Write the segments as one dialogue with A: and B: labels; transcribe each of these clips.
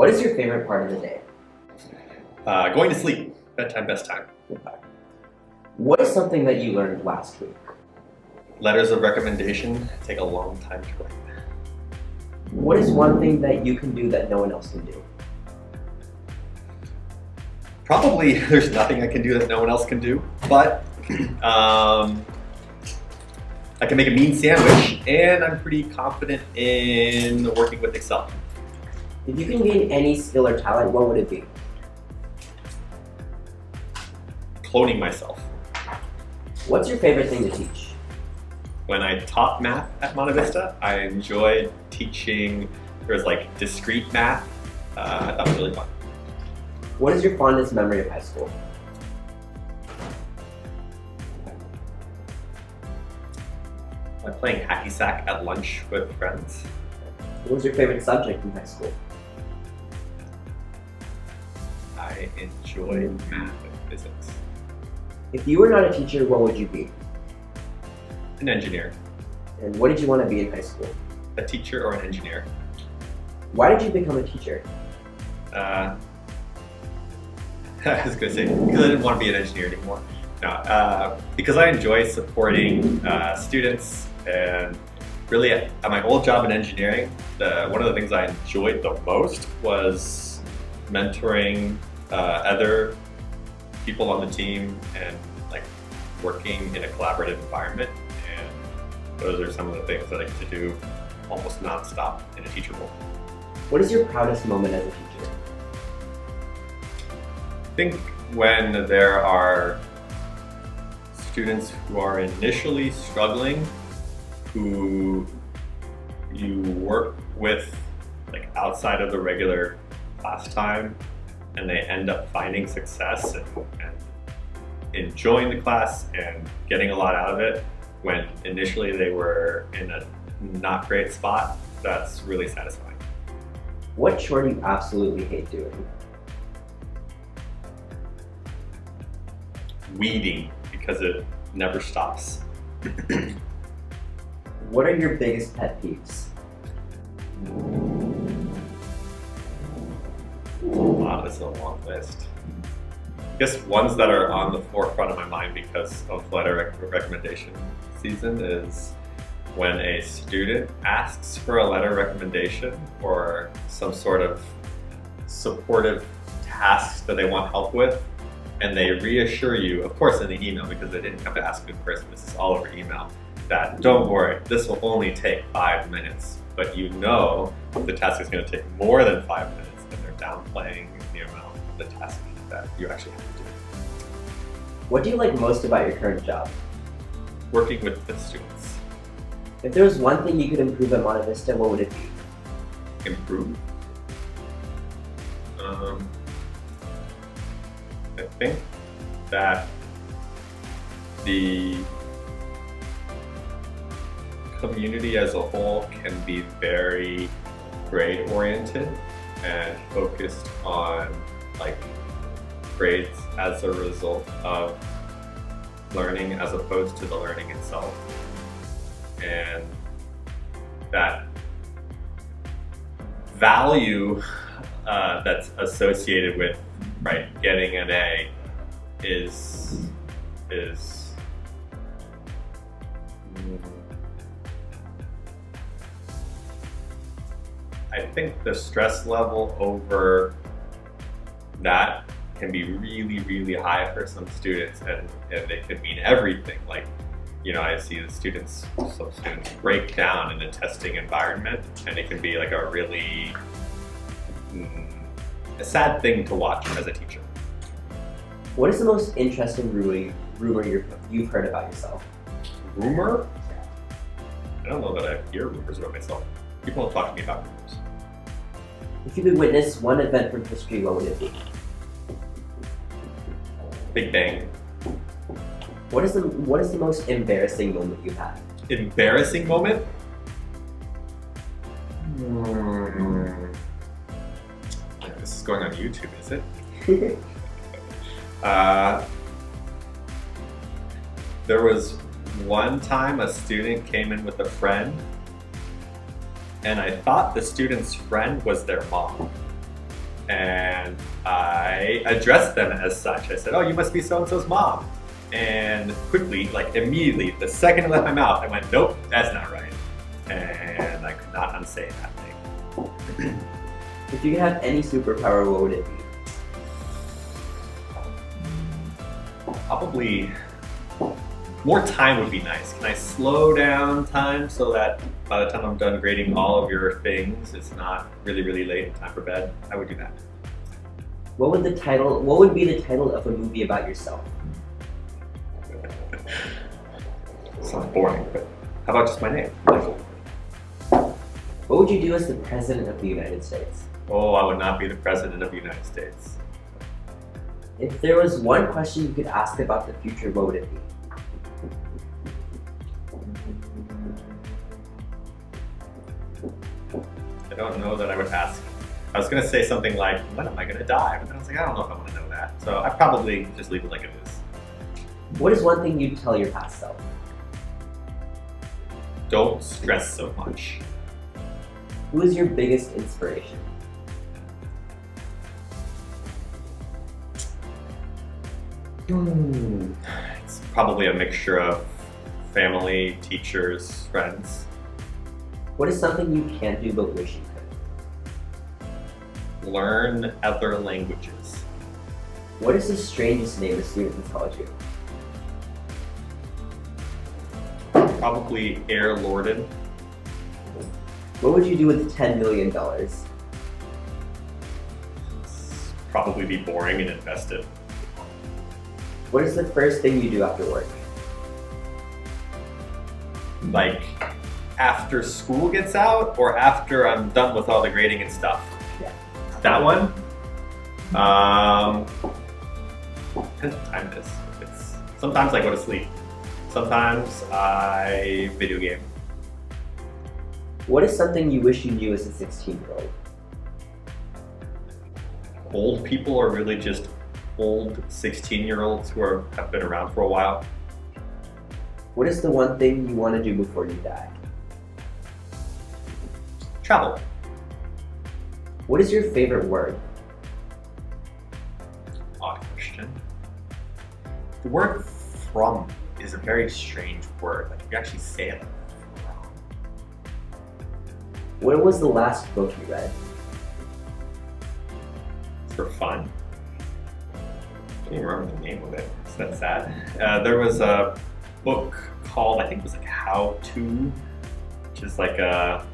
A: What is your favorite part of the day?
B: Going to sleep. Bedtime, best time.
A: What is something that you learned last week?
B: Letters of recommendation take a long time to write.
A: What is one thing that you can do that no one else can do?
B: Probably there's nothing I can do that no one else can do, but I can make a mean sandwich, and I'm pretty confident in working with Excel.
A: If you can gain any skill or talent, what would it be?
B: Cloning myself.
A: What's your favorite thing to teach?
B: When I taught math at Monte Vista, I enjoyed teaching, there was like discrete math. I thought it was really fun.
A: What is your fondest memory of high school?
B: Playing hacky sack at lunch with friends.
A: What was your favorite subject in high school?
B: I enjoyed math and physics.
A: If you were not a teacher, what would you be?
B: An engineer.
A: And what did you want to be in high school?
B: A teacher or an engineer.
A: Why did you become a teacher?
B: I was going to say, because I didn't want to be an engineer anymore. No, because I enjoy supporting students, and really at my old job in engineering, one of the things I enjoyed the most was mentoring other people on the team and like working in a collaborative environment. And those are some of the things that I get to do almost nonstop in a teacher role.
A: What is your proudest moment as a teacher?
B: I think when there are students who are initially struggling, who you work with like outside of the regular class time, and they end up finding success and enjoying the class and getting a lot out of it when initially they were in a not great spot. That's really satisfying.
A: What chore do you absolutely hate doing?
B: Weeding, because it never stops.
A: What are your biggest pet peeves?
B: Wow, this is a long list. I guess ones that are on the forefront of my mind because of letter recommendation season is when a student asks for a letter recommendation or some sort of supportive task that they want help with, and they reassure you, of course in the email because they didn't come to ask in person, this is all over email, that don't worry, this will only take 5 minutes, but you know the task is going to take more than 5 minutes, and they're downplaying the amount of the task that you actually have to do.
A: What do you like most about your current job?
B: Working with the students.
A: If there was one thing you could improve at Monte Vista, what would it be?
B: Improve? I think that the community as a whole can be very grade oriented and focused on like grades as a result of learning as opposed to the learning itself. And that value that's associated with getting an A is I think the stress level over that can be really, really high for some students, and it could mean everything. Like, you know, I see some students break down in a testing environment, and it can be like a really a sad thing to watch as a teacher.
A: What is the most interesting rumor you've heard about yourself?
B: Rumor? I don't know that I hear rumors about myself. People don't talk to me about rumors.
A: If you could witness one event from history, what would it be?
B: Big Bang.
A: What is the most embarrassing moment you've had?
B: Embarrassing moment? This is going on YouTube, is it? There was one time a student came in with a friend, and I thought the student's friend was their mom. and I addressed them as such. I said, "Oh, you must be so-and-so's mom." And quickly, like immediately, the second it left my mouth, I went, "Nope, that's not right." And I could not unsay that thing.
A: If you could have any superpower, what would it be?
B: Probably more time would be nice. Can I slow down time so that by the time I'm done grading all of your things, it's not really, really late and time for bed? I would do that.
A: What would be the title of a movie about yourself?
B: Sounds boring, but how about just my name?
A: What would you do as the President of the United States?
B: Oh, I would not be the President of the United States.
A: If there was one question you could ask about the future, what would it be?
B: I don't know that I would ask. I was going to say something like, when am I going to die? But then I was like, I don't know if I want to know that. So I'd probably just leave it like it is.
A: What is one thing you'd tell your past self?
B: Don't stress so much.
A: Who is your biggest inspiration?
B: It's probably a mixture of family, teachers, friends.
A: What is something you can't do but wish you could?
B: Learn other languages.
A: What is the strangest name a student has called you?
B: Probably Lordan.
A: What would you do with $10 million?
B: Probably be boring and invest it.
A: What is the first thing you do after work?
B: Like after school gets out or after I'm done with all the grading and stuff?
A: Yeah.
B: That one? Depends what time it is. Sometimes I go to sleep. Sometimes I video game.
A: What is something you wish you knew as a 16-year-old?
B: Old people are really just old 16-year-olds who have been around for a while.
A: What is the one thing you want to do before you die?
B: Travel.
A: What is your favorite word?
B: Odd question. The word from is a very strange word. Like you actually say it like from.
A: What was the last book you read?
B: For fun. I can't even remember the name of it. It's that sad. There was a book called, I think it was like How To, which is like a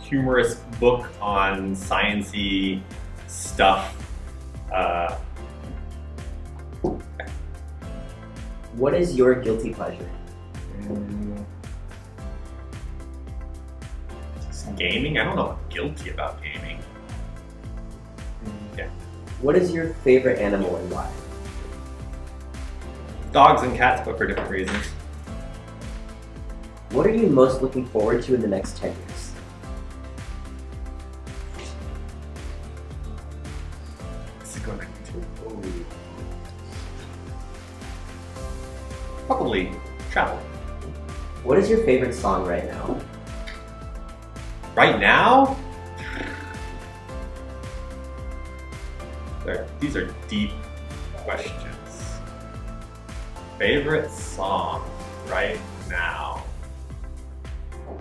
B: humorous book on science-y stuff.
A: What is your guilty pleasure?
B: Gaming? I don't know if I'm guilty about gaming. Yeah.
A: What is your favorite animal and why?
B: Dogs and cats, but for different reasons.
A: What are you most looking forward to in the next 10 years?
B: This is going back to probably travel.
A: What is your favorite song right now?
B: Right now? These are deep questions. Favorite song right now?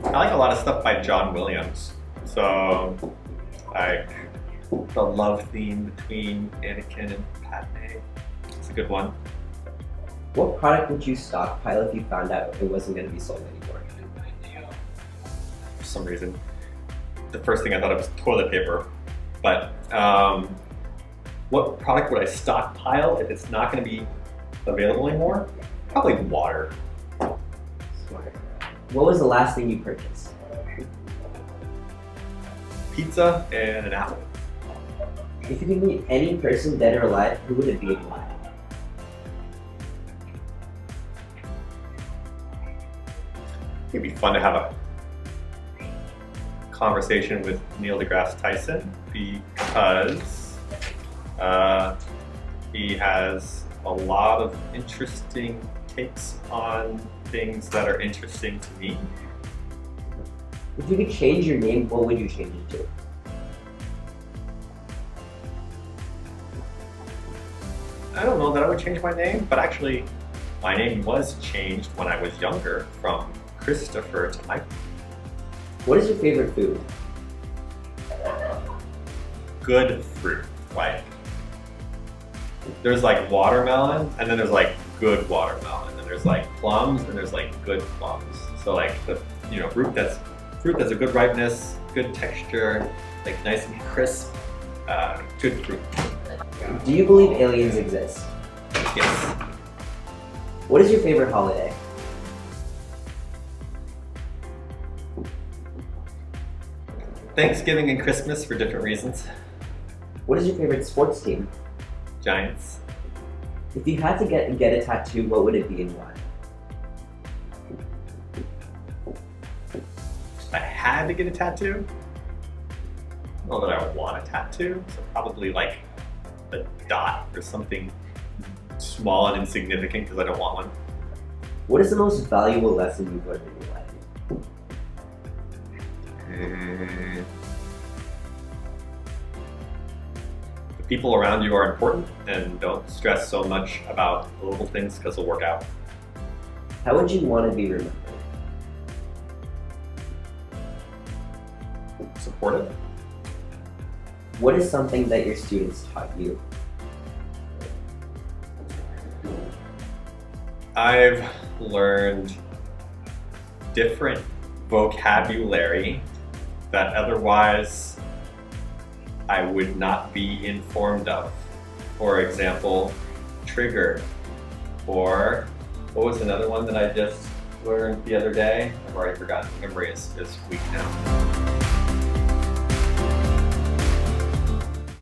B: I like a lot of stuff by John Williams. So, like the love theme between Anakin and Padme. It's a good one.
A: What product would you stockpile if you found out it wasn't going to be sold anymore?
B: For some reason, the first thing I thought of was toilet paper. But what product would I stockpile if it's not going to be available anymore? Probably water.
A: Smart. What was the last thing you purchased?
B: Pizza and an apple.
A: If you could meet any person, dead or alive, who would it be and why?
B: It'd be fun to have a conversation with Neil deGrasse Tyson because he has a lot of interesting takes on things that are interesting to me.
A: If you could change your name, what would you change it
B: I don't know that I would change my name, but actually, my name was changed when I was younger from Christopher to Michael.
A: What is your favorite food?
B: Good fruit, like there's like watermelon, and then there's like good watermelon, and there's like plums, and there's like good plums. So like the fruit that's a good ripeness, good texture, like nice and crisp, good fruit.
A: Do you believe aliens exist?
B: Yes.
A: What is your favorite holiday?
B: Thanksgiving and Christmas for different reasons.
A: What is your favorite sports team?
B: Giants.
A: If you had to get a tattoo, what would it be and why?
B: If I had to get a tattoo, I don't know that I want a tattoo, so probably like a dot or something small and insignificant because I don't want one.
A: What is the most valuable lesson you've learned in your life?
B: The people around you are important, and don't stress so much about the little things because they'll work out.
A: How would you want to be remembered?
B: Supportive.
A: What is something that your students taught you?
B: I've learned different vocabulary that otherwise I would not be informed of. For example, trigger, or what was another one that I just learned the other day? I've already forgotten. Memory is weak now.